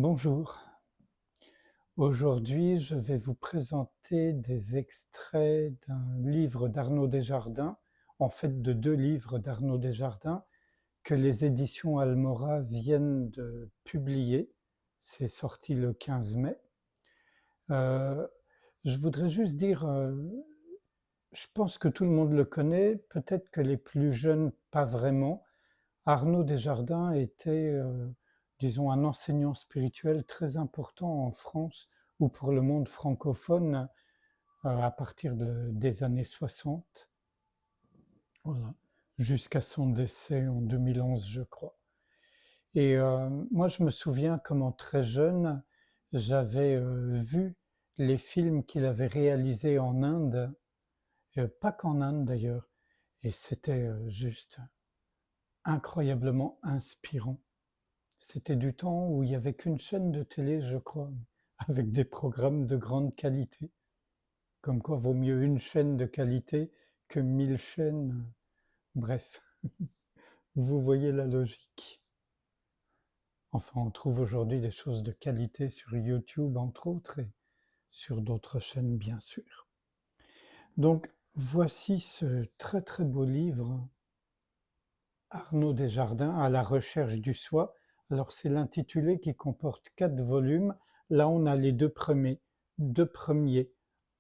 Bonjour, aujourd'hui je vais vous présenter des extraits d'un livre d'Arnaud Desjardins, en fait de 2 livres d'Arnaud Desjardins que les éditions Almora viennent de publier. C'est sorti le 15 mai. Heu, je voudrais juste dire, je pense que tout le monde le connaît, peut-être que les plus jeunes pas vraiment. Arnaud Desjardins était, disons, un enseignant spirituel très important en France ou pour le monde francophone, à partir des années 60, voilà, jusqu'à son décès en 2011, je crois. Et moi, je me souviens comment très jeune, j'avais, vu les films qu'il avait réalisés en Inde, pas qu'en Inde d'ailleurs, et c'était, juste incroyablement inspirant. C'était du temps où il y avait qu'une chaîne de télé, je crois, avec des programmes de grande qualité. Comme quoi vaut mieux une chaîne de qualité que 1000 chaînes, bref, vous voyez la logique. Enfin, on trouve aujourd'hui des choses de qualité sur YouTube, entre autres, et sur d'autres chaînes, bien sûr. Donc, voici ce très très beau livre, Arnaud Desjardins, À la recherche du soi. Alors, c'est l'intitulé qui comporte 4 volumes. Là, on a les deux premiers,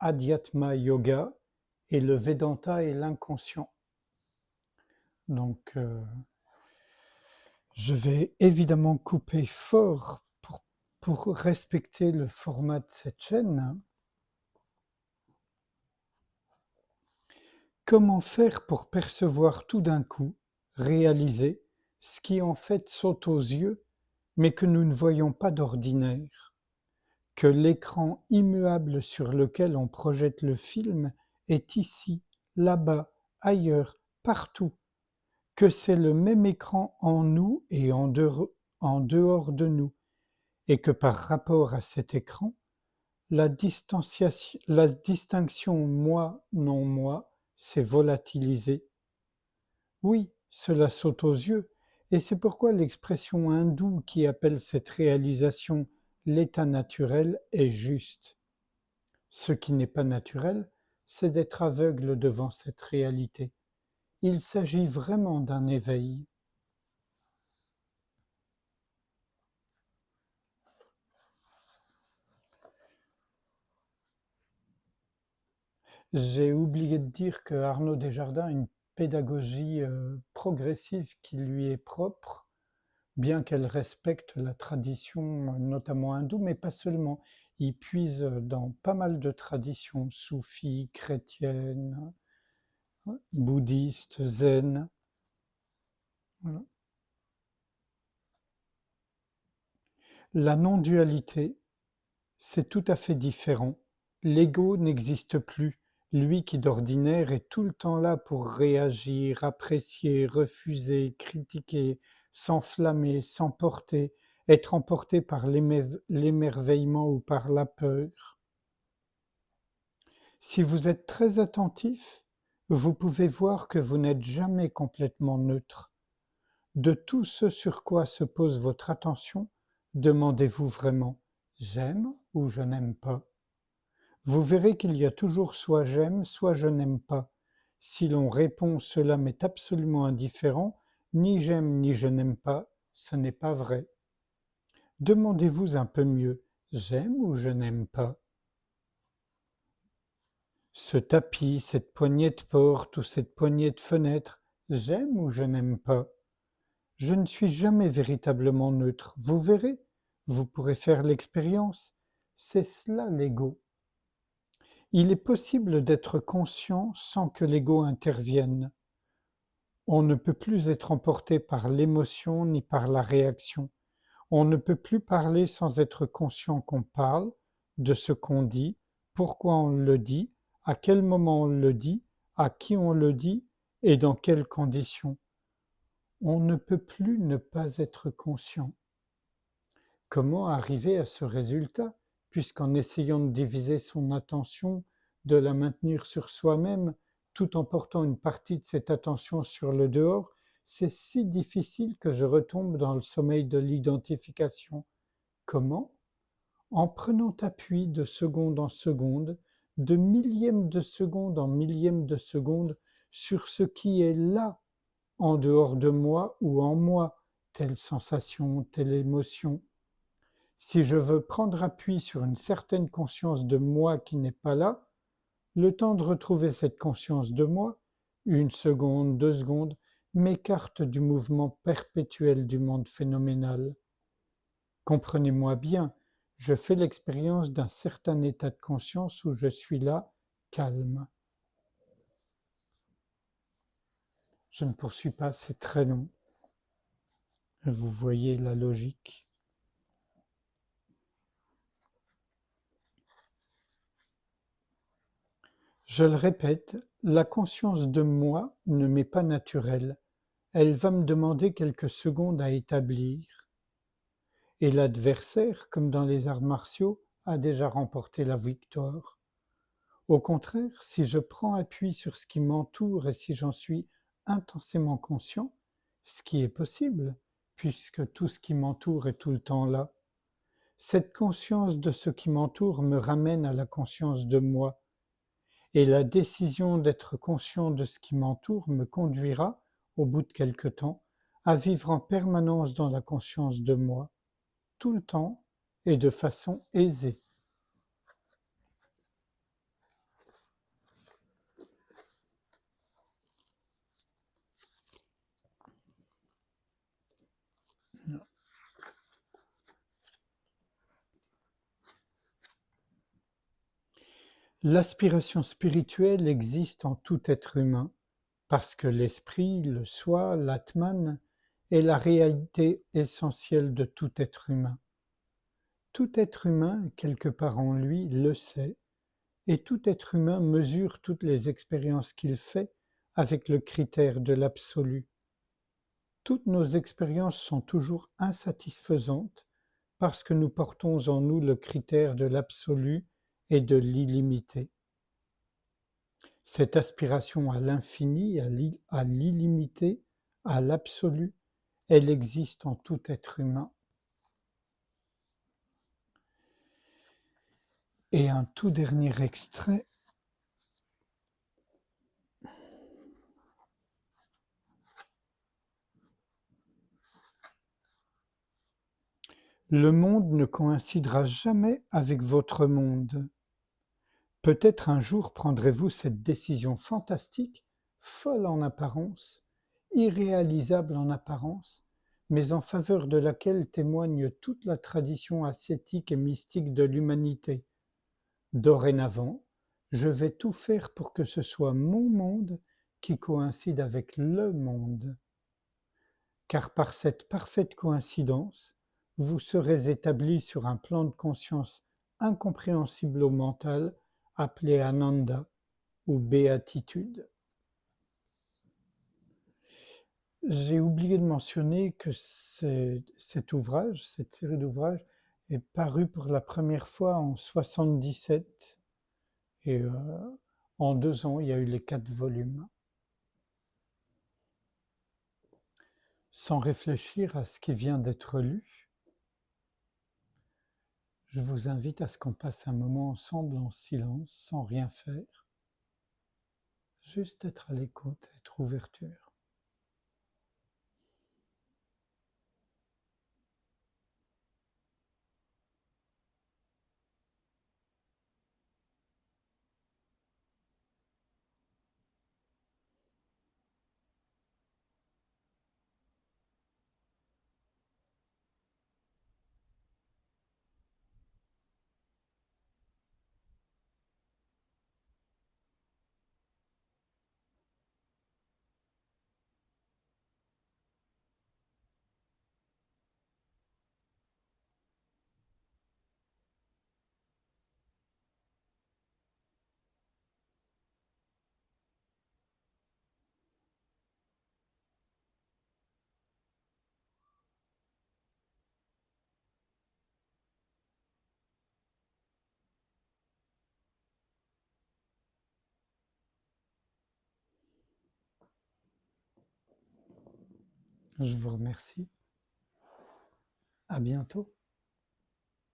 Adhyatma Yoga et le Vedanta et l'inconscient. Donc, je vais évidemment couper fort pour respecter le format de cette chaîne. Comment faire pour percevoir tout d'un coup, réaliser, ce qui en fait saute aux yeux, mais que nous ne voyons pas d'ordinaire? Que l'écran immuable sur lequel on projette le film est ici, là-bas, ailleurs, partout, que c'est le même écran en nous et en dehors de nous, et que par rapport à cet écran, la distinction moi, non moi s'est volatilisée. Oui, cela saute aux yeux, et c'est pourquoi l'expression hindoue qui appelle cette réalisation l'état naturel est juste. Ce qui n'est pas naturel, c'est d'être aveugle devant cette réalité. Il s'agit vraiment d'un éveil. J'ai oublié de dire que Arnaud Desjardins a une pédagogie progressive qui lui est propre, bien qu'elle respecte la tradition, notamment hindoue, mais pas seulement. Il puise dans pas mal de traditions soufis, chrétiennes, bouddhistes, zen. Voilà. La non-dualité, c'est tout à fait différent. L'ego n'existe plus, lui qui d'ordinaire est tout le temps là pour réagir, apprécier, refuser, critiquer, s'enflammer, s'emporter, être emporté par l'émerveillement ou par la peur. Si vous êtes très attentif, vous pouvez voir que vous n'êtes jamais complètement neutre. De tout ce sur quoi se pose votre attention, demandez-vous vraiment: j'aime ou je n'aime pas? Vous verrez qu'il y a toujours soit j'aime, soit je n'aime pas. Si l'on répond cela m'est absolument indifférent, ni j'aime ni je n'aime pas, ce n'est pas vrai. Demandez-vous un peu mieux: j'aime ou je n'aime pas? Ce tapis, cette poignée de porte ou cette poignée de fenêtre, j'aime ou je n'aime pas? Je ne suis jamais véritablement neutre. Vous verrez, vous pourrez faire l'expérience. C'est cela l'ego. Il est possible d'être conscient sans que l'ego intervienne. On ne peut plus être emporté par l'émotion ni par la réaction. On ne peut plus parler sans être conscient qu'on parle, de ce qu'on dit, pourquoi on le dit, à quel moment on le dit, à qui on le dit et dans quelles conditions. On ne peut plus ne pas être conscient. Comment arriver à ce résultat, puisqu'en essayant de diviser son attention, de la maintenir sur soi-même, tout en portant une partie de cette attention sur le dehors, c'est si difficile que je retombe dans le sommeil de l'identification. Comment? En prenant appui de seconde en seconde, de millième de seconde en millième de seconde, sur ce qui est là, en dehors de moi ou en moi, telle sensation, telle émotion. Si je veux prendre appui sur une certaine conscience de moi qui n'est pas là, le temps de retrouver cette conscience de moi, 1 seconde, 2 secondes, m'écarte du mouvement perpétuel du monde phénoménal. Comprenez-moi bien, je fais l'expérience d'un certain état de conscience où je suis là, calme. Je ne poursuis pas, c'est très long. Vous voyez la logique. Je le répète, la conscience de moi ne m'est pas naturelle. Elle va me demander quelques secondes à établir. Et l'adversaire, comme dans les arts martiaux, a déjà remporté la victoire. Au contraire, si je prends appui sur ce qui m'entoure et si j'en suis intensément conscient, ce qui est possible, puisque tout ce qui m'entoure est tout le temps là, cette conscience de ce qui m'entoure me ramène à la conscience de moi, et la décision d'être conscient de ce qui m'entoure me conduira, au bout de quelque temps, à vivre en permanence dans la conscience de moi, tout le temps et de façon aisée. L'aspiration spirituelle existe en tout être humain, parce que l'esprit, le soi, l'atman, est la réalité essentielle de tout être humain. Tout être humain, quelque part en lui, le sait, et tout être humain mesure toutes les expériences qu'il fait avec le critère de l'absolu. Toutes nos expériences sont toujours insatisfaisantes parce que nous portons en nous le critère de l'absolu et de l'illimité. Cette aspiration à l'infini, à l'illimité, à l'absolu, elle existe en tout être humain. Et un tout dernier extrait. Le monde ne coïncidera jamais avec votre monde. Peut-être un jour prendrez-vous cette décision fantastique, folle en apparence, irréalisable en apparence, mais en faveur de laquelle témoigne toute la tradition ascétique et mystique de l'humanité. Dorénavant, je vais tout faire pour que ce soit mon monde qui coïncide avec le monde. Car par cette parfaite coïncidence, vous serez établi sur un plan de conscience incompréhensible au mental, appelé Ananda ou béatitude. J'ai oublié de mentionner que cet ouvrage, cette série d'ouvrages, est parue pour la première fois en 77 et en 2 ans, il y a eu les 4 volumes. Sans réfléchir à ce qui vient d'être lu, je vous invite à ce qu'on passe un moment ensemble en silence, sans rien faire, juste être à l'écoute, être ouverture. Je vous remercie. À bientôt.